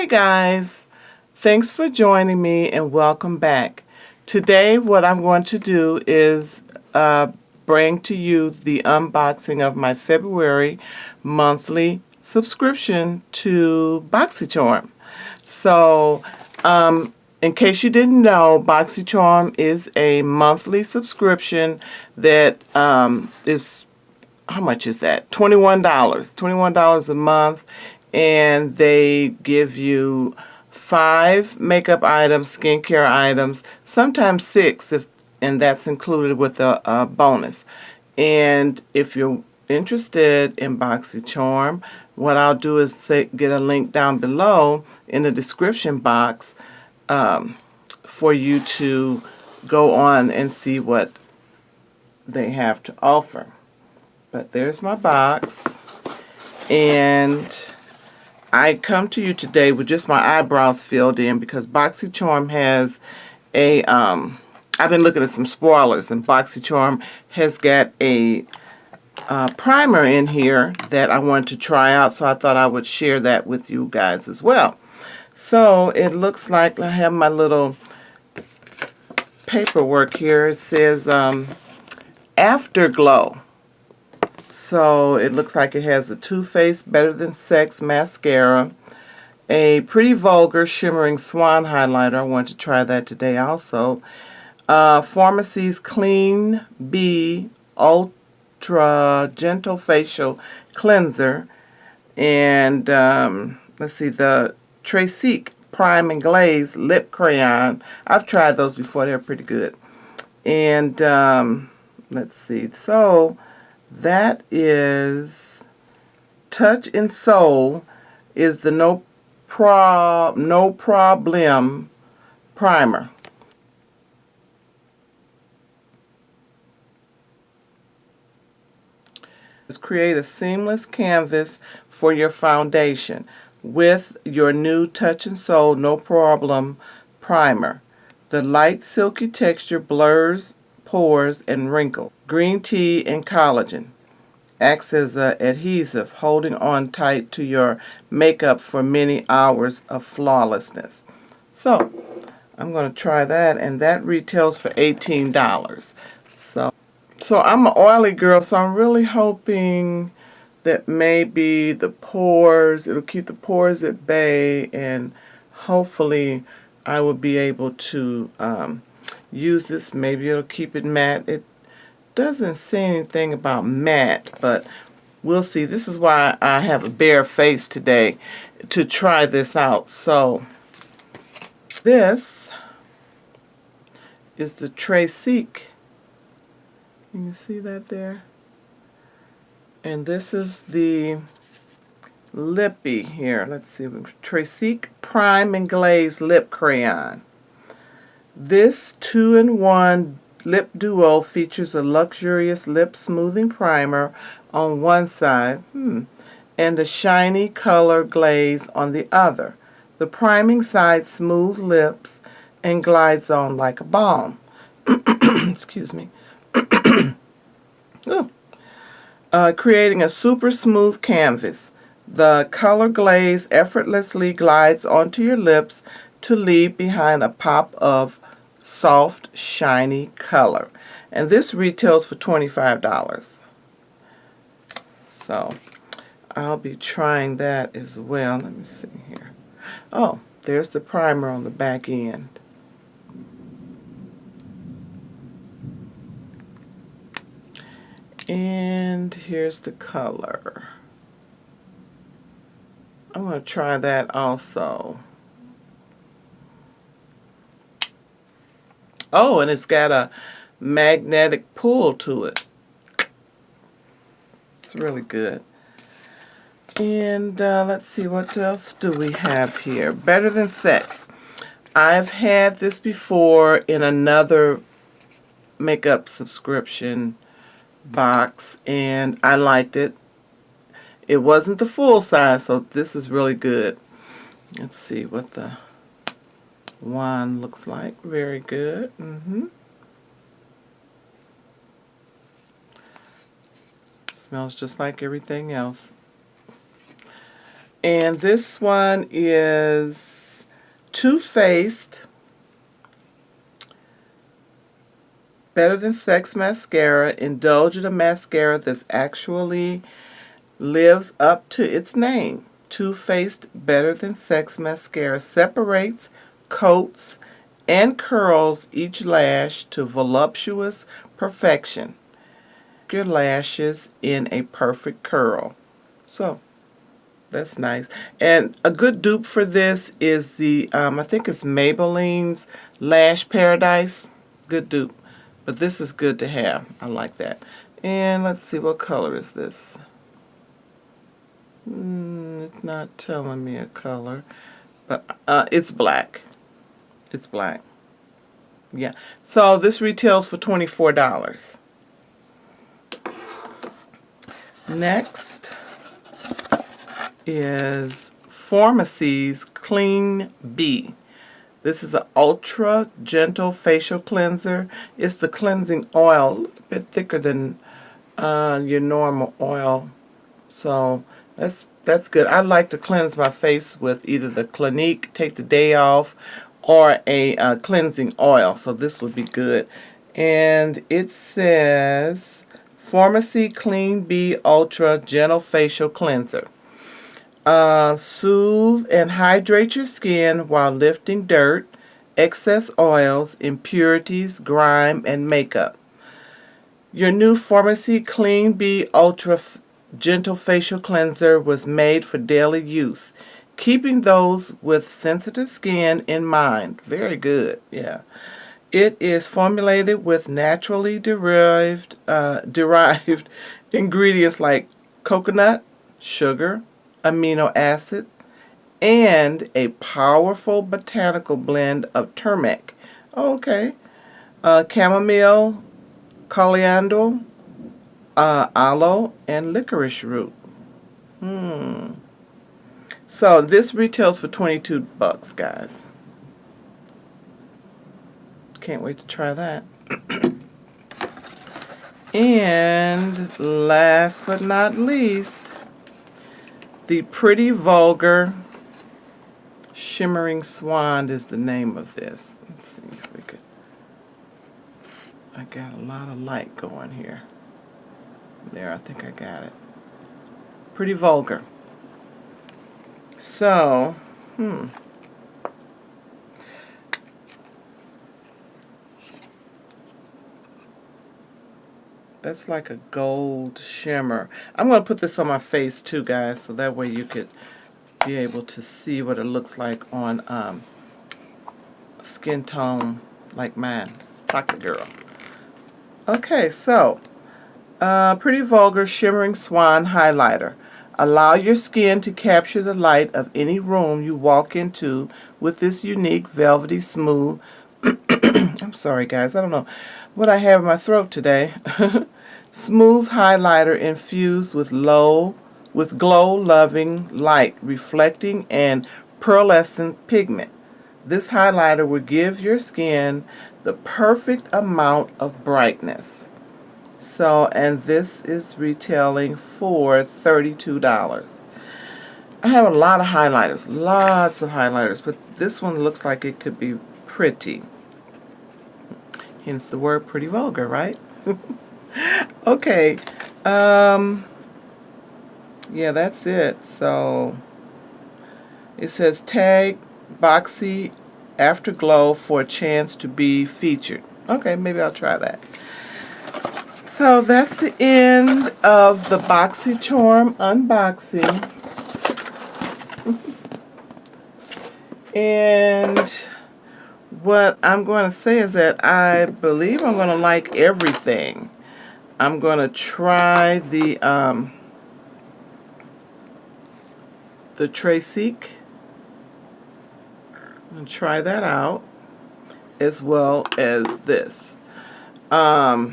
Hey guys, thanks for joining me and welcome back. Today what I'm going to do is bring to you the unboxing of my February monthly subscription to BoxyCharm. So in case you didn't know, BoxyCharm is a monthly subscription that is, how much is that? $21. $21 a month, and they give you 5 makeup items, skincare items, sometimes 6 if, and that's included with a bonus. And if you're interested in BoxyCharm, what I'll do is get a link down below in the description box for you to go on and see what they have to offer. But there's my box, and I come to you today with just my eyebrows filled in because BoxyCharm has a, I've been looking at some spoilers, and BoxyCharm has got a primer in here that I wanted to try out, so I thought I would share that with you guys as well. So it looks like I have my little paperwork here. It says Afterglow. So it looks like it has a Too Faced Better Than Sex mascara, a Pretty Vulgar Shimmering Swan highlighter. I want to try that today also. Pharmacy's Clean Bee Ultra Gentle Facial Cleanser. And let's see, the Tracique Prime and Glaze Lip Crayon. I've tried those before. They're pretty good. And let's see. So that is Touch and Soul is the No Problem Primer. Create a seamless canvas for your foundation with your new Touch and Soul No Problem Primer. The light silky texture blurs pores and wrinkles. Green tea and collagen acts as an adhesive, holding on tight to your makeup for many hours of flawlessness. So I'm going to try that, and that retails for $18. So I'm an oily girl, so I'm really hoping that maybe the pores, it'll keep the pores at bay, and hopefully I will be able to use this. Maybe it'll keep it matte. It doesn't say anything about matte, but we'll see. This is why I have a bare face today, to try this out. So this is the Tracique. You can see that there. And this is the lippy here. Let's see. Tracique Prime and Glaze Lip Crayon. This 2-in-1 lip duo features a luxurious lip smoothing primer on one side and a shiny color glaze on the other. The priming side smooths lips and glides on like a balm. Excuse me. Creating a super smooth canvas. The color glaze effortlessly glides onto your lips to leave behind a pop of soft, shiny color. And this retails for $25. So I'll be trying that as well. Let me see here. Oh, there's the primer on the back end. And here's the color. I'm going to try that also. Oh, and it's got a magnetic pull to it. It's really good. And let's see, what else do we have here? Better Than Sex. I've had this before in another makeup subscription box, and I liked it. It wasn't the full size, so this is really good. Let's see what the wand looks like. Very good. Smells just like everything else. And this one is Too Faced Better Than Sex Mascara. Indulge in a mascara that actually lives up to its name. Too Faced Better Than Sex Mascara separates, coats, and curls each lash to voluptuous perfection. Your lashes in a perfect curl. So that's nice. And a good dupe for this is the, I think it's Maybelline's Lash Paradise. Good dupe. But this is good to have. I like that. And let's see, what color is this? It's not telling me a color. But it's black. It's black. Yeah. So this retails for $24. Next is Pharmacy's Clean Bee. This is an ultra gentle facial cleanser. It's the cleansing oil, a little bit thicker than your normal oil. So that's good. I like to cleanse my face with either the Clinique, take the day off, or a cleansing oil. So this would be good. And it says Pharmacy Clean Bee Ultra Gentle Facial Cleanser. Soothe and hydrate your skin while lifting dirt, excess oils, impurities, grime, and makeup. Your new Pharmacy Clean Bee Ultra Gentle Facial Cleanser was made for daily use, keeping those with sensitive skin in mind. Very good, yeah. It is formulated with naturally derived ingredients like coconut, sugar, amino acid, and a powerful botanical blend of turmeric. Okay. Chamomile, coriander, aloe, and licorice root. So this retails for $22, guys. Can't wait to try that. And last but not least, the Pretty Vulgar Shimmering Swan is the name of this. Let's see if we could. I got a lot of light going here. There, I think I got it. Pretty Vulgar. So, that's like a gold shimmer. I'm going to put this on my face too, guys, so that way you could be able to see what it looks like on skin tone like mine. Chocolate girl. Okay, so Pretty Vulgar Shimmering Swan Highlighter. Allow your skin to capture the light of any room you walk into with this unique velvety smooth I'm sorry guys, I don't know what I have in my throat today. Smooth highlighter infused with glow-loving light, reflecting and pearlescent pigment. This highlighter will give your skin the perfect amount of brightness. So, and this is retailing for $32. I have a lot of highlighters, lots of highlighters, but this one looks like it could be pretty. Hence the word pretty vulgar, right? Okay. Yeah, that's it. So it says tag Boxy Afterglow for a chance to be featured. Okay, maybe I'll try that. So that's the end of the BoxyCharm unboxing. And what I'm going to say is that I believe I'm going to like everything. I'm going to try the Tracique. I'm going to try that out as well as this. I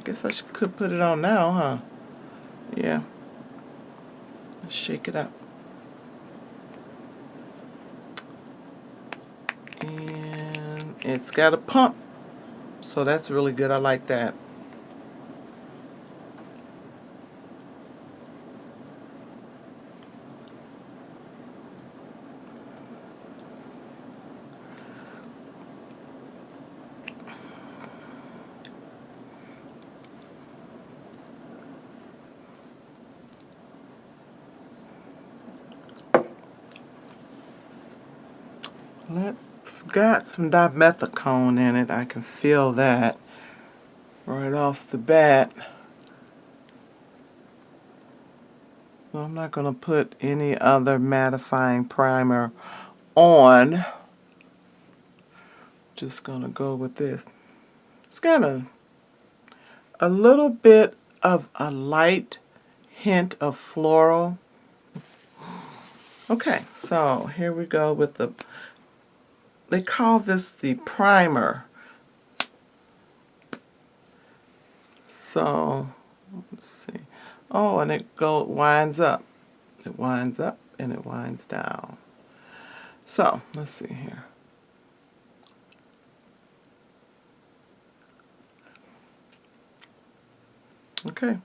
guess I could put it on now, huh? Yeah. Let's shake it up. And it's got a pump, so that's really good. I like that. Got some dimethicone in it. I can feel that right off the bat. So I'm not going to put any other mattifying primer on. Just going to go with this. It's got a little bit of a light hint of floral. Okay, so here we go with they call this the primer. So, let's see. Oh, and it winds up. It winds up and it winds down. So, let's see here. Okay.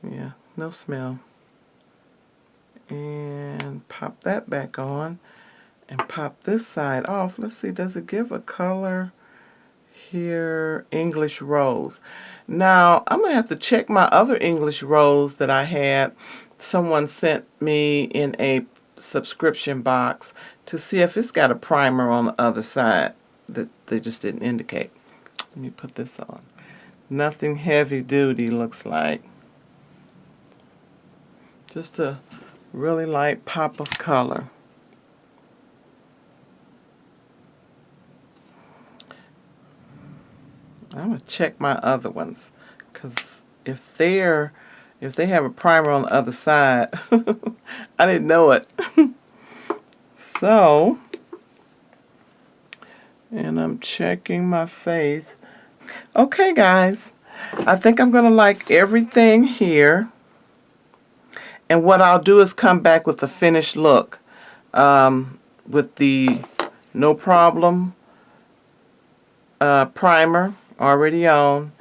Yeah, no smell. And pop that back on and pop this side off. Let's see, does it give a color? Here, English rose. Now, I'm going to have to check my other English rose that I had. Someone sent me in a subscription box to see if it's got a primer on the other side that they just didn't indicate. Let me put this on. Nothing heavy duty, looks like. Just a really light pop of color. I'm going to check my other ones, because if they have a primer on the other side, I didn't know it. So, and I'm checking my face. Okay, guys, I think I'm going to like everything here. And what I'll do is come back with the finished look with the No Problem primer already on,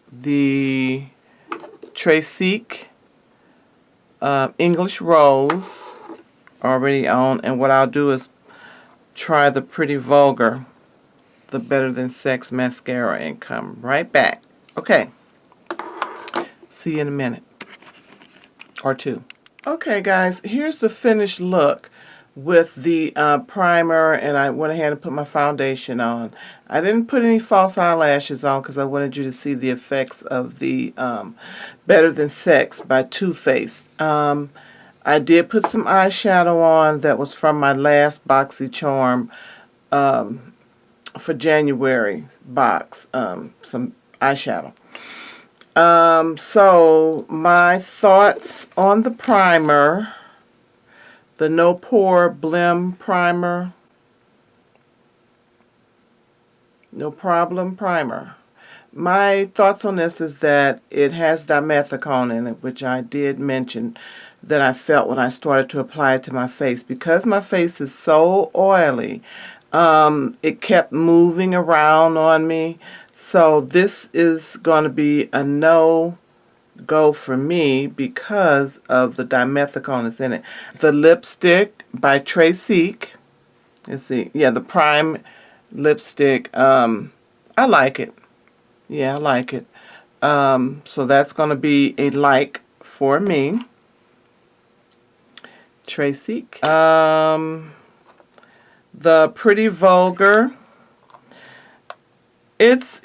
the Tracique English Rose already on, and what I'll do is try the Pretty Vulgar, the Better Than Sex mascara, and come right back. Okay, see you in a minute or two. Okay, guys, here's the finished look with the primer, and I went ahead and put my foundation on. I didn't put any false eyelashes on because I wanted you to see the effects of the Better Than Sex by Too Faced. I did put some eyeshadow on that was from my last Boxy Charm for January box, some eyeshadow. So my thoughts on the primer, the No Pore Blim Primer, No Problem Primer. My thoughts on this is that it has dimethicone in it, which I did mention that I felt when I started to apply it to my face. Because my face is so oily, it kept moving around on me. So this is going to be a no-go for me because of the dimethicone that's in it. The lipstick by Tracique. Let's see. Yeah, the Prime lipstick. I like it. Yeah, I like it. So that's going to be a like for me. Tracique. The Pretty Vulgar. It's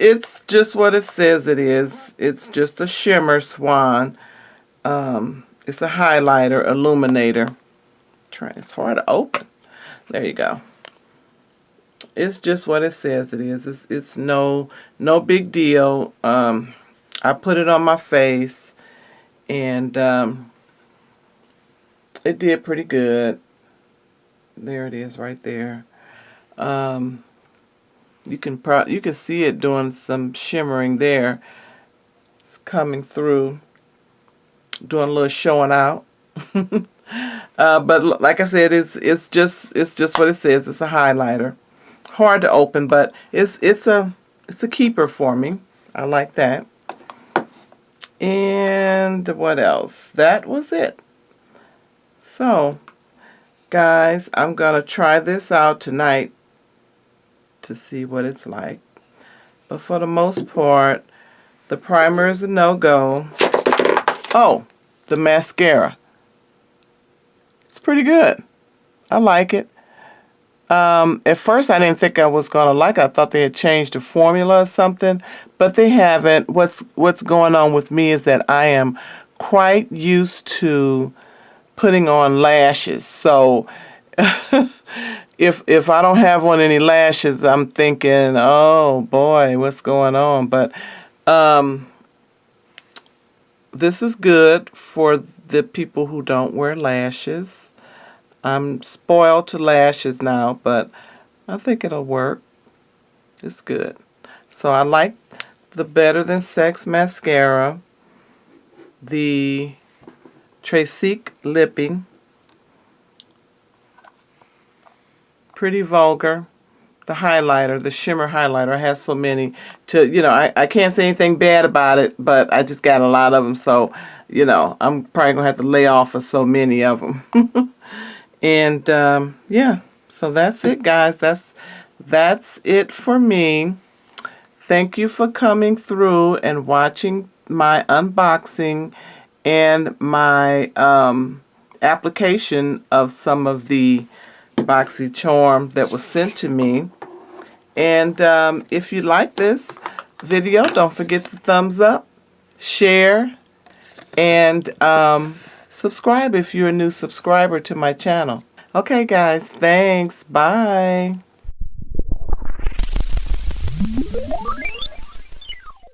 just what it says it is. It's just a shimmer swan. It's a highlighter, illuminator. It's hard to open. There you go. It's just what it says it is. It's no big deal. I put it on my face, and it did pretty good. There it is, right there. You can see it doing some shimmering there. It's coming through, doing a little showing out. But like I said, it's just what it says. It's a highlighter. Hard to open, but it's a keeper for me. I like that. And what else? That was it. So, guys, I'm gonna try this out tonight to see what it's like. But for the most part, the primer is a no-go. Oh, the mascara. It's pretty good. I like it. At first, I didn't think I was going to like it. I thought they had changed the formula or something, but they haven't. What's going on with me is that I am quite used to putting on lashes. So if I don't have on any lashes, I'm thinking, oh boy, what's going on? But this is good for the people who don't wear lashes. I'm spoiled to lashes now, but I think it'll work. It's good. So I like the Better Than Sex mascara, the Tracique Lipping, Pretty Vulgar, the highlighter, the shimmer highlighter. I have so many I can't say anything bad about it, but I just got a lot of them, so, I'm probably going to have to lay off of so many of them. And, yeah, so that's it, guys. That's it for me. Thank you for coming through and watching my unboxing and my application of some of the Boxy charm that was sent to me. And if you like this video, don't forget to thumbs up, share, and subscribe if you're a new subscriber to my channel. Okay, guys, thanks. Bye.